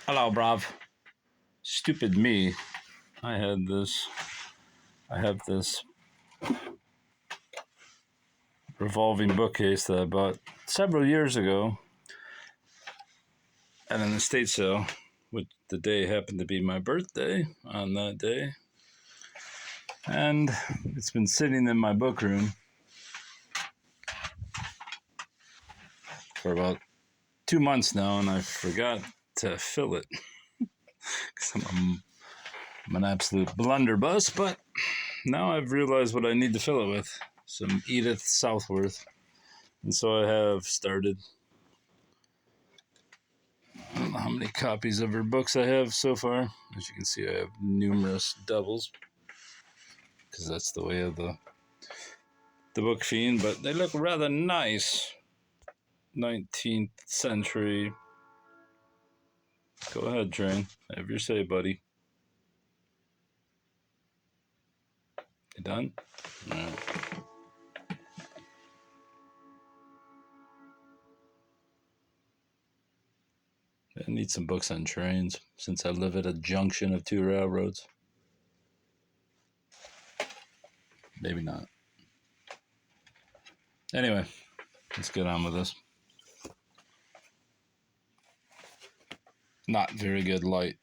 Hello, bruv. Stupid me. I had this. I have this revolving bookcase that I bought several years ago at an estate sale, which the day happened to be my birthday on that day. And it's been sitting in my book room for about 2 months now, and I forgot to fill it because I'm an absolute blunderbuss. But now I've realized what I need to fill it with: some Edith Southworth. And so I have started. I don't know how many copies of her books I have so far. As you can see, I have numerous doubles because that's the way of the book fiend. But they look rather nice. 19th century. Go ahead, Train. Have your say, buddy. You done? All right. I need some books on trains since I live at a junction of two railroads. Maybe not. Anyway, let's get on with this. Not very good light.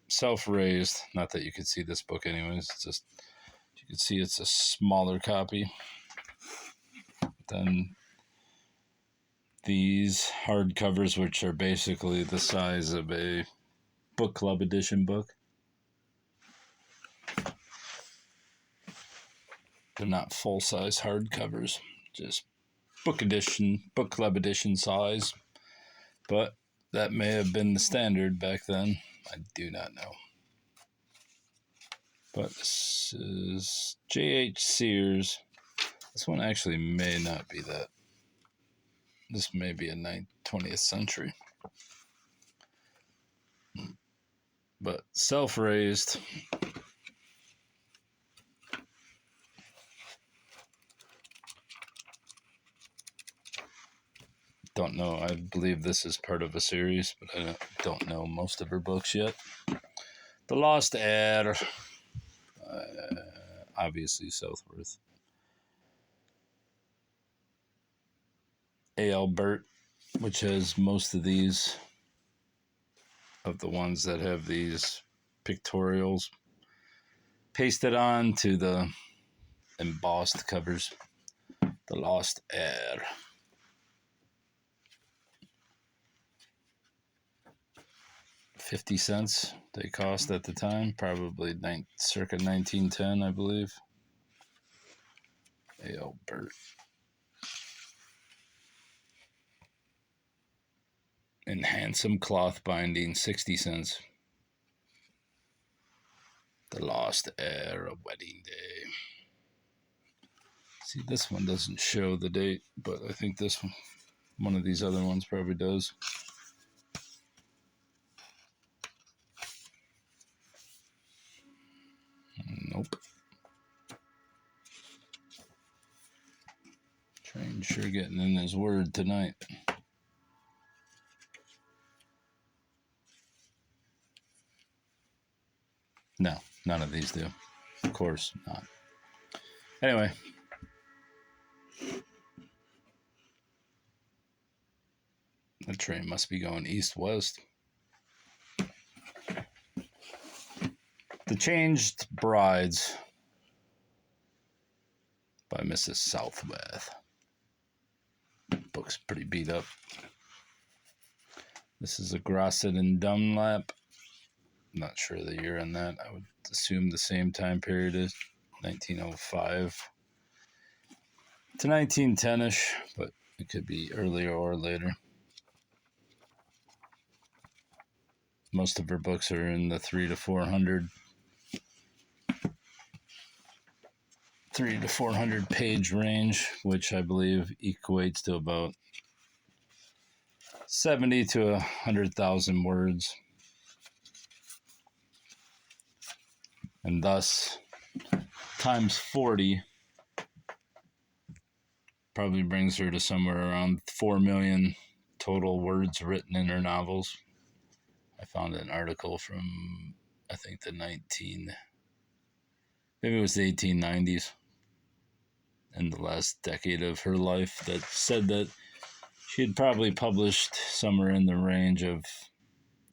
Self-raised. Not that you could see this book anyways. It's just, you can see it's a smaller copy than these hardcovers, which are basically the size of a book club edition book. They're not full-size hardcovers, just book club edition size. But that may have been the standard back then. I do not know. But this is J.H. Sears. This one actually may not be that. This may be a 20th century. But self-raised. Don't know. I believe this is part of a series, but I don't know most of her books yet. The Lost Heir. Obviously Southworth. A. L. Burt, which has most of these, of the ones that have these pictorials pasted on to the embossed covers. The Lost Heir. $0.50 they cost at the time, probably circa 1910, I believe. A.L. Burt. In handsome cloth binding, 60 cents. The Lost Heir, A Wedding Day. See, this one doesn't show the date, but I think this one of these other ones probably does. Nope. Train sure getting in his word tonight. No, none of these do. Of course not. Anyway. The train must be going east-west. The Changed Brides by Mrs. Southworth. Book's pretty beat up. This is a Grosset and Dunlap. Not sure the year on that. I would assume the same time period is 1905 to 1910-ish, but it could be earlier or later. Most of her books are in the 300 to 400 page range, which I believe equates to about 70 to 100,000 words. And thus, times 40 probably brings her to somewhere around 4 million total words written in her novels. I found an article from, I think, maybe it was the 1890s, in the last decade of her life, that said that she had probably published somewhere in the range of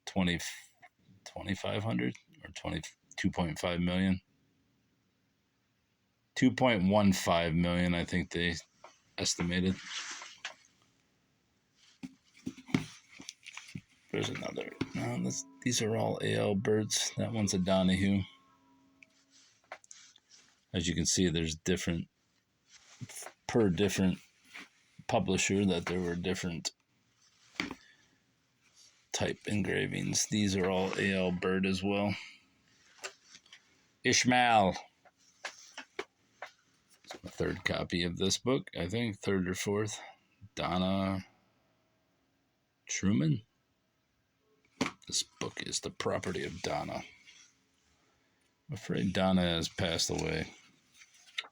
2,500 or 22.5 million. 2.15 million, I think they estimated. There's another. No, these are all A.L. Birds. That one's a Donahue. As you can see, there's different, per different publisher, that there were different type engravings. These are all A.L. Bird as well. Ishmael. It's my third copy of this book, I think, third or fourth. Donna Truman. This book is the property of Donna. I'm afraid Donna has passed away,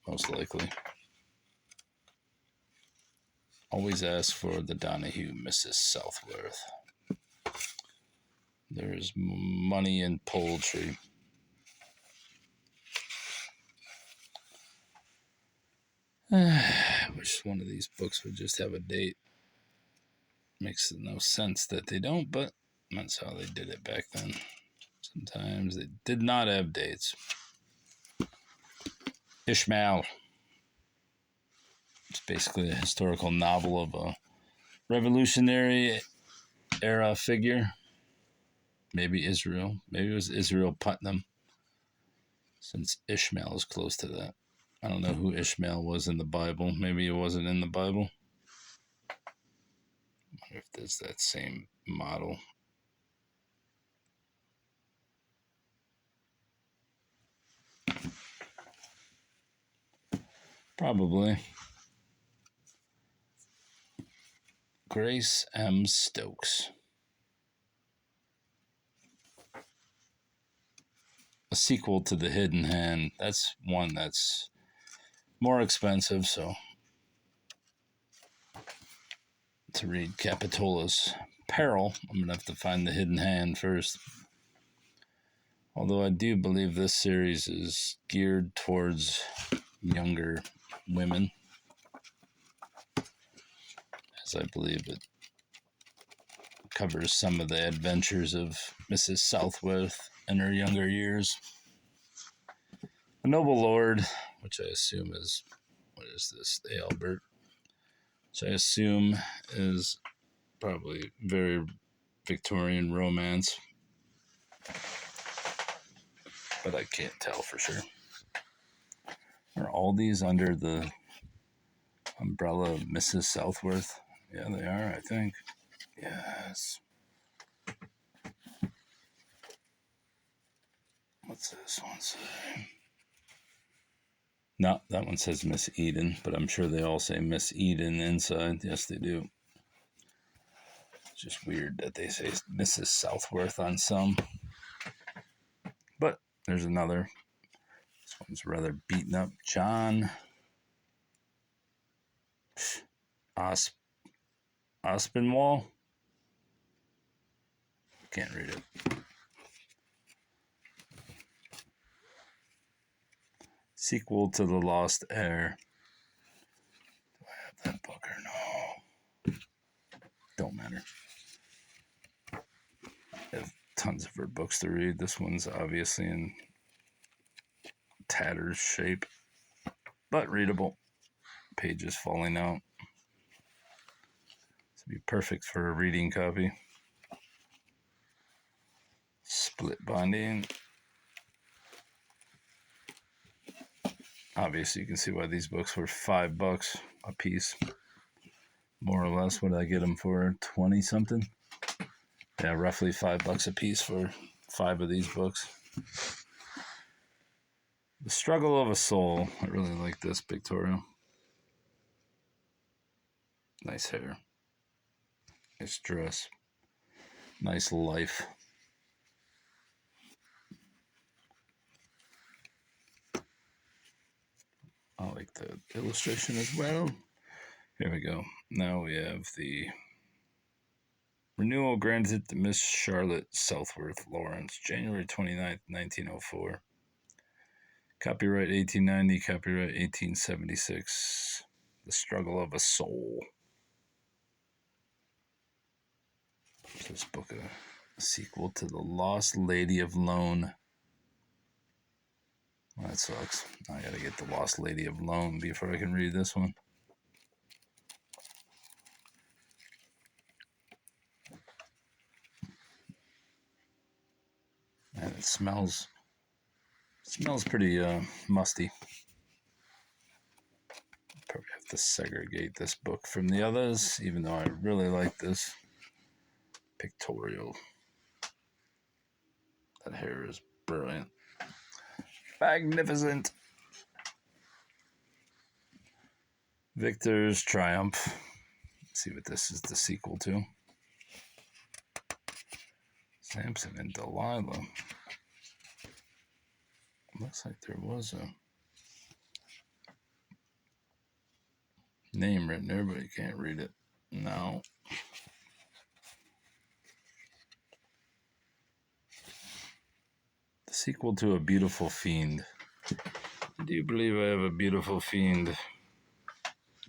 most likely. Always ask for the Donahue, Mrs. Southworth. There's money in poultry. I wish one of these books would just have a date. Makes no sense that they don't, but that's how they did it back then. Sometimes they did not have dates. Ishmael. It's basically a historical novel of a Revolutionary era figure. Maybe Israel. Maybe it was Israel Putnam, since Ishmael is close to that. I don't know who Ishmael was in the Bible. Maybe he wasn't in the Bible. I wonder if there's that same model. Probably. Grace M. Stokes. A sequel to The Hidden Hand. That's one that's more expensive, so to read Capitola's Peril, I'm going to have to find The Hidden Hand first. Although I do believe this series is geared towards younger women, as I believe it covers some of the adventures of Mrs. Southworth in her younger years. A Noble Lord, which I assume is, what is this, the Albert, which I assume is probably very Victorian romance, but I can't tell for sure. Are all these under the umbrella of Mrs. Southworth? Yeah, they are, I think. Yes. What's this one say? No, that one says Miss Eden, but I'm sure they all say Miss Eden inside. Yes, they do. It's just weird that they say Mrs. Southworth on some. But there's another. This one's rather beaten up. John Aspinwall. Can't read it. Sequel to The Lost Heir. Do I have that book or no? Don't matter. I have tons of her books to read. This one's obviously in tatters shape, but readable. Pages falling out. This would be perfect for a reading copy. Split binding. Obviously, you can see why these books were $5 a piece. More or less, what did I get them for? 20 something? Yeah, roughly $5 a piece for 5 of these books. The Struggle of a Soul. I really like this pictorial. Nice hair. Nice dress. Nice life. I like the illustration as well. Here we go. Now we have the Renewal granted to Miss Charlotte Southworth Lawrence, January 29th, 1904. Copyright 1890, copyright 1876. The Struggle of a Soul. Is this book a sequel to The Lost Lady of Lone? Well, that sucks. I gotta get The Lost Lady of Lone before I can read this one. And it smells pretty musty. Probably have to segregate this book from the others, even though I really like this pictorial. That hair is brilliant. Magnificent. Victor's Triumph. Let's see what this is the sequel to. Samson and Delilah. Looks like there was a name written there, but you can't read it. No. The sequel to A Beautiful Fiend. I do believe I have A Beautiful Fiend.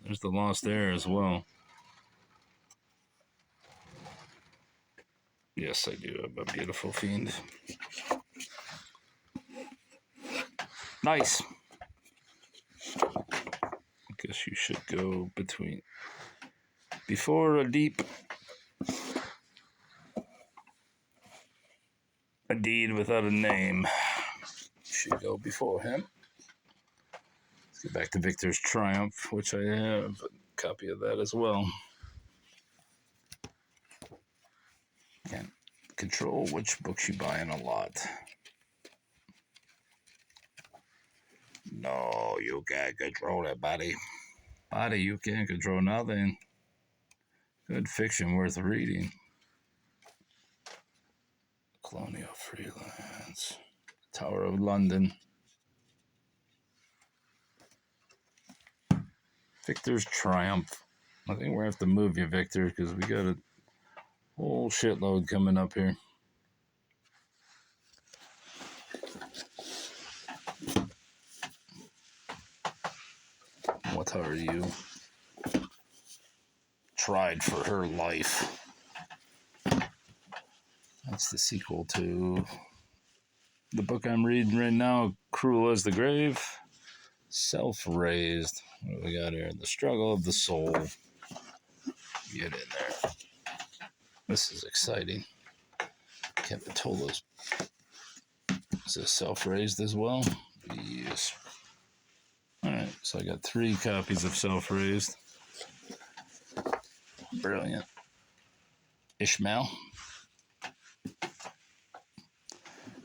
There's The Lost Heir as well. Yes, I do have A Beautiful Fiend. Nice. I guess you should go before a deep. A deed without a name. Should go before him. Let's get back to Victor's Triumph, which I have a copy of that as well. Can't control which books you buy in a lot. No, you can't control it, buddy. Buddy, you can't control nothing. Good fiction worth reading. Colonial Freelance. Tower of London. Victor's Triumph. I think we're going to have to move you, Victor, because we got a whole shitload coming up here. What are you? Tried for Her Life. That's the sequel to the book I'm reading right now, Cruel as the Grave. Self-Raised. What do we got here? The Struggle of the Soul. Get in there. This is exciting. Capitola's. Is this Self-Raised as well? Yes. Alright, so I got 3 copies of Self-Raised. Brilliant. Ishmael.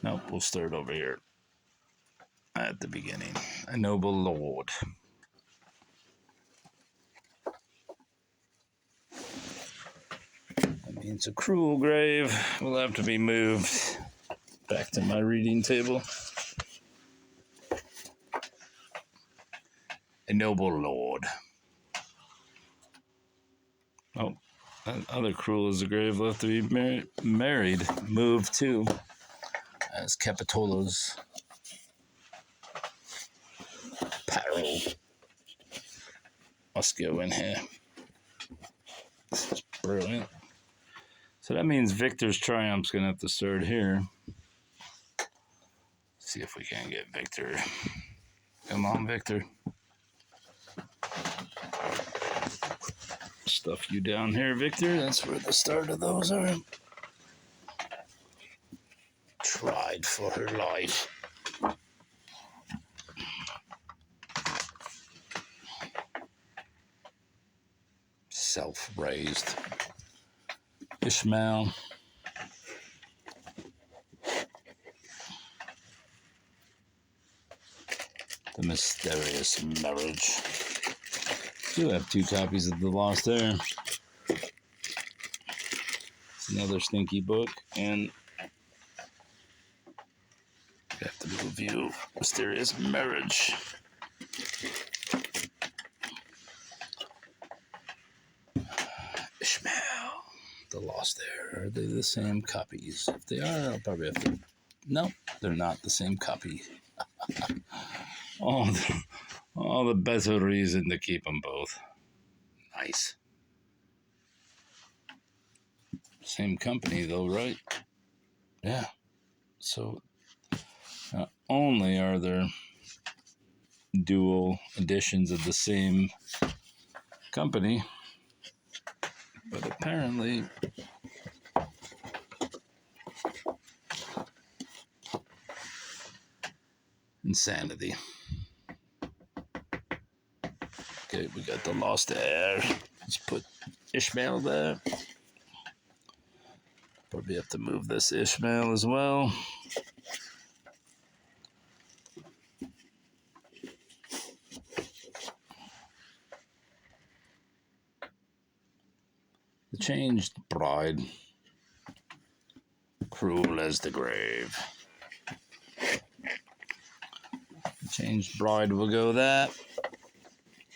Nope, we'll start over here. At the beginning. A Noble Lord. That means a cruel grave will have to be moved back to my reading table. A Noble Lord. Oh, that other Cruel as the Grave left to be married. Moved too. As Capitola's apparel. Must go in here. This is brilliant. So that means Victor's Triumph's going to have to start here. See if we can get Victor. Come on, Victor. Stuff you down here, Victor. That's where the start of those are. Tried for Her Life. Self-Raised. Ishmael. The Mysterious Marriage. Do have 2 copies of The Lost Heir. It's another stinky book, and we have to review Mysterious Marriage. Ishmael. the Lost Heir. Are they the same copies? If they are, I'll probably have to... No, they're not the same copy. all the better reason to keep them both. Nice. Same company, though, right? Yeah. So, not only are there dual editions of the same company, but apparently insanity. Okay, we got the Lost Heir. Let's put Ishmael there. Probably have to move this Ishmael as well. The Changed Bride. Cruel as the Grave. The Changed Bride will go that.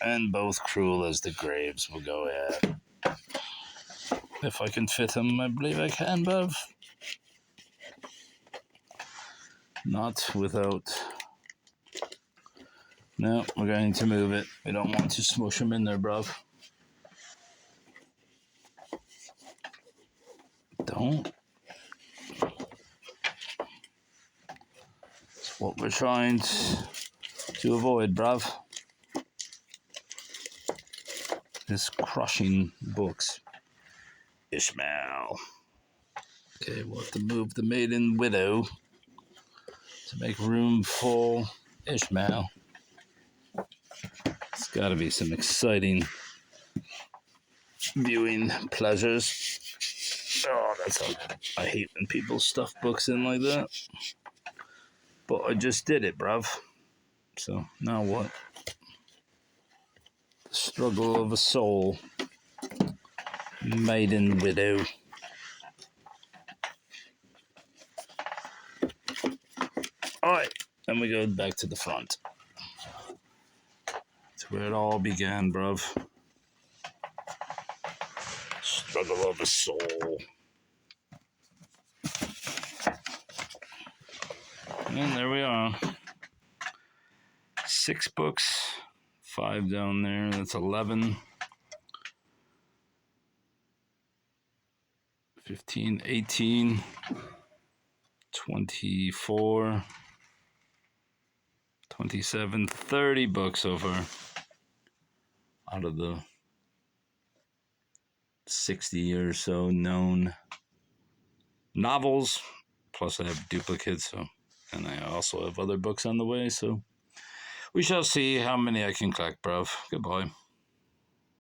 And both Cruel as the Graves will go at. If I can fit them, I believe I can, bruv. Not without... No, we're going to move it. We don't want to smush them in there, bruv. Don't. That's what we're trying to avoid, bruv. This crushing books. Ishmael. Okay, we'll have to move the Maiden Widow to make room for Ishmael. It's got to be some exciting viewing pleasures. Oh, that's how I hate when people stuff books in like that. But I just did it, bruv. So, now what? The struggle of a soul. Maiden Widow. Alright, then we go back to the front. That's where it all began, bruv. Struggle of a soul. And there we are. 6 books. 5 down there. That's 11. 15, 18. 24. 27, 30 books so far out of the 60 or so known novels. Plus I have duplicates, and I also have other books on the way, so we shall see how many I can collect, bruv. Goodbye.